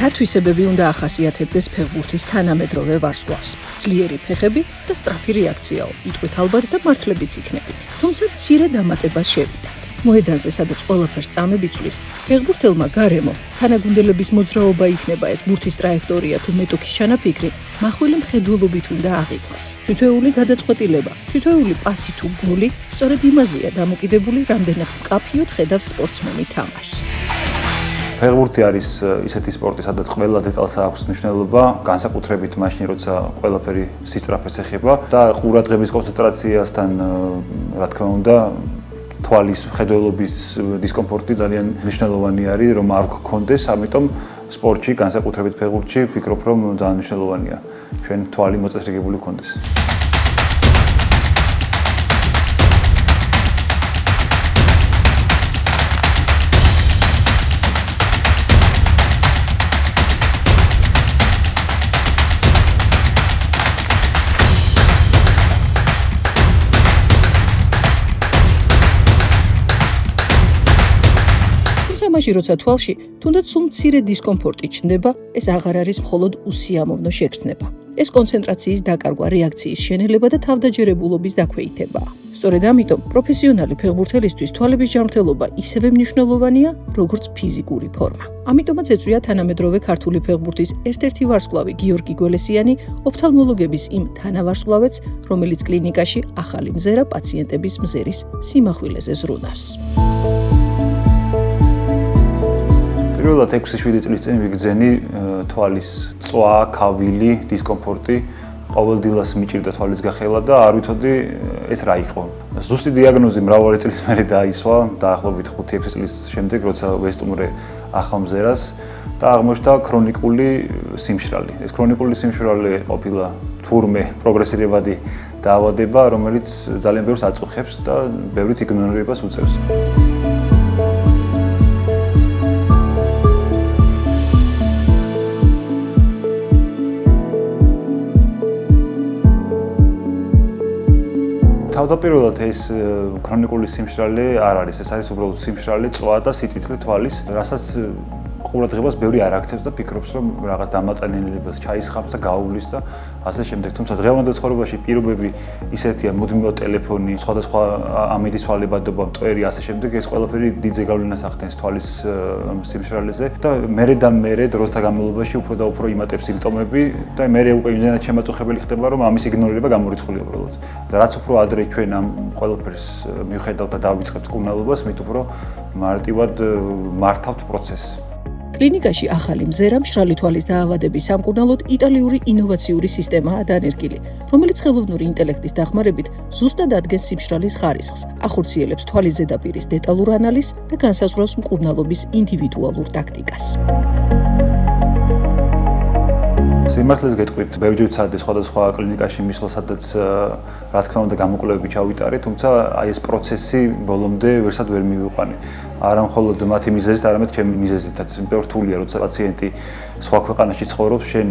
რა თვისებები უნდა ახასიათებდეს ფეხბურთის თანამედროვე ვარსკვლავს? ძლიერი ფეხები და სწრაფი რეაქციაო, იტყვით ალბათ და მართლებიც იქნებით. თუმცა მცირე დამატებას შევიდათ. მოედანზე, სადაც ყველაფერს წამები ცვლის, ფეხბურთელმა გარემო, თანაგუნდელების მოძრაობა იქნება ეს ბურთის ტრაექტორია თუ მეტოქის ჩანაფიქრი, მახვილი მხედველობით უნდა აღიქვას. თითოეული გადაწყვეტილება, თითოეული პასი თუ გოლი, სწორედ იმაზეა დამოკიდებული, რამდენად მკაფიოდ ხედავს სპორტსმენი თამაშს. ფეხბურთი არის ისეთი სპორტი, სადაც ყველა დეტალს აქვს მნიშვნელობა, განსაკუთრებით მაშინ, როცა ყველაფერი სისწრაფეს ეხება და ყურადღების კონცენტრაციასთან, რა თქმა უნდა, თვალის მხედველობის დისკომფორტი ძალიან მნიშვნელოვანი არის, რომ არ გქონდეს, ამიტომ სპორტში, განსაკუთრებით ფეხბურთში, ვფიქრობ, რომ ძალიან მნიშვნელოვანია ჩვენ თვალი მოწესრიგებული გქონდეს. მაშინ როცა თვალში თუნდაც სულ მცირე დისკომფორტი ჩნდება, ეს აღარ არის მხოლოდ უსიამოვნო შეგრძნება. ეს კონცენტრაციის დაკარგვა, რეაქციის შენელება და თავდაჯერებულობის დაქვეითებაა. სწორედ ამიტომ პროფესიონალი ფეხბურთელისთვის თვალების ჯანმრთელობა ისევე მნიშვნელოვანია, როგორც ფიზიკური ფორმა. ამიტომაც ეწვია თანამედროვე ქართული ფეხბურთის ერთ-ერთი ვარსკვლავი გიორგი გველესიანი ოფთალმოლოგების იმ თანავარსკვლავედს, რომელიც კლინიკაში ახალი მზერა პაციენტების მზერის სიმახვილეზე ზრუნავს. პირველად 6-7 წლის წინ ვიგრძენი თვალის წვა, ქავილი, დისკომფორტი, ყოველდღიურად მიჭირდა თვალის გახელა და არ ვიცოდი ეს რა იყო. ზუსტი დიაგნოზი მრავალი წლის მერე დაისვა, დაახლოებით 5-6 წლის შემდეგ, როცა ვესტუმრე ახალ მზერას და აღმოჩნდა ქრონიკული სიმშრალე. ეს ქრონიკული სიმშრალე ყოფილა თურმე პროგრესირებადი დაავადება, რომელიც ძალიან ბევრს აწუხებს და ბევრიც იგნორირებას უწევს. თავდაპირველად ეს ქრონიკული სიმშრალე არ არის, ეს არის უბრალოდ სიმშრალე, წვა და სიწითლე თვალის, რასაც ყურადღებას ბევრი არ აქცევს და ფიქრობს, რომ რაღაც დამატანილებას ჩაისხამს და გაუვლის და ასე შემდეგ. თუმცა დღევანდელ ცხოვრებაში პირობები ისეთია, მუდმივად ტელეფონი, სხვადასხვა ამინდის ცვალებადობა, მტვერი, ასე შემდეგ, ეს ყველაფერი დიდ ზეგავლენას ახდენს თვალის სიმშრალეზე და მერე და მერე დროთა განმავლობაში უფრო და უფრო იმატებს სიმპტომები და მერე უკვე იმდენად შემაწუხებელი ხდება, რომ ამის იგნორირება გამორიცხულია უბრალოდ. და რაც უფრო ადრე ჩვენ ამ ყველაფერს მივხედავთ და დავიწყებთ კურნალობას, მით უფრო მარტივად მართავთ პროცესს. კლინიკაში ახალი მზერა მშრალი თვალის დაავადების სამკურნალოდ იტალიური ინოვაციური სისტემაა დანერგილი, რომელიც ხელოვნური ინტელექტის დახმარებით ზუსტად ადგენს სიმშრალის ხარისხს, ახორციელებს თვალის ზედაპირის დეტალურ ანალიზს და განსაზღვრავს მკურნალობის ინდივიდუალურ ტაქტიკას. სიმართლეს გეტყვით, ბევრჯერ ვცადე სხვადასხვა კლინიკაში მისვლა, სადაც რა თქმა უნდა გამოკვლევები ჩავიტარე, თუმცა აი ეს პროცესი ბოლომდე ვერსად ვერ მივიყვანე. არა მხოლოდ მათი მიზეზით, არამედ ჩემი მიზეზითაც. იმიტომ რთულია, როცა პაციენტი სხვა ქვეყანაში ცხოვრობს, შენ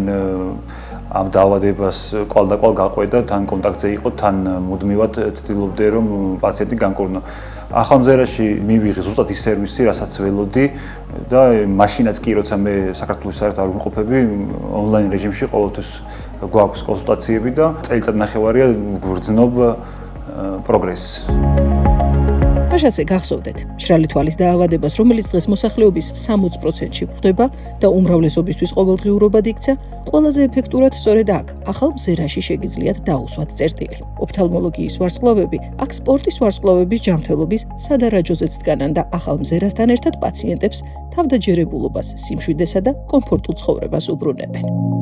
ამ დაავადებას კვალდაკვალ გაყვედა, თან კონტაქტზე იყო, თან მუდმივად ცდილობდე, რომ პაციენტი განკურნო. ახალ მზერაში მივიღე ზუსტად ის სერვისი, რასაც ველოდი და მაშინაც კი, როცა მე საქართველოს საერთოდ არ ვიმყოფები, ონლაინ რეჟიმში ყოველთვის გვაქვს კონსულტაციები და წელიწად ნახევარია გვგრძნობ პროგრესს. მაშასე გახსოვდეთ, მშრალი თვალის დაავადებას, რომელიც დღეს მოსახლეობის 60%-ში გვხვდება და უმრავლესობისთვის ყოველდღიურობად იქცა, ყველაზე ეფექტურად სწორედ აქ, ახალ მზერაში შეგიძლიათ დაუსვათ წერტილი. ოფთალმოლოგიის ვარსკვლავები, აქ სპორტის ვარსკვლავების ჯანმრთელობის სადარაჯოზეც დგანან და ახალ მზერასთან ერთად პაციენტებს თავდაჯერებულობას, სიმშვიდესა და კომფორტულ ცხოვრებას უბრუნებენ.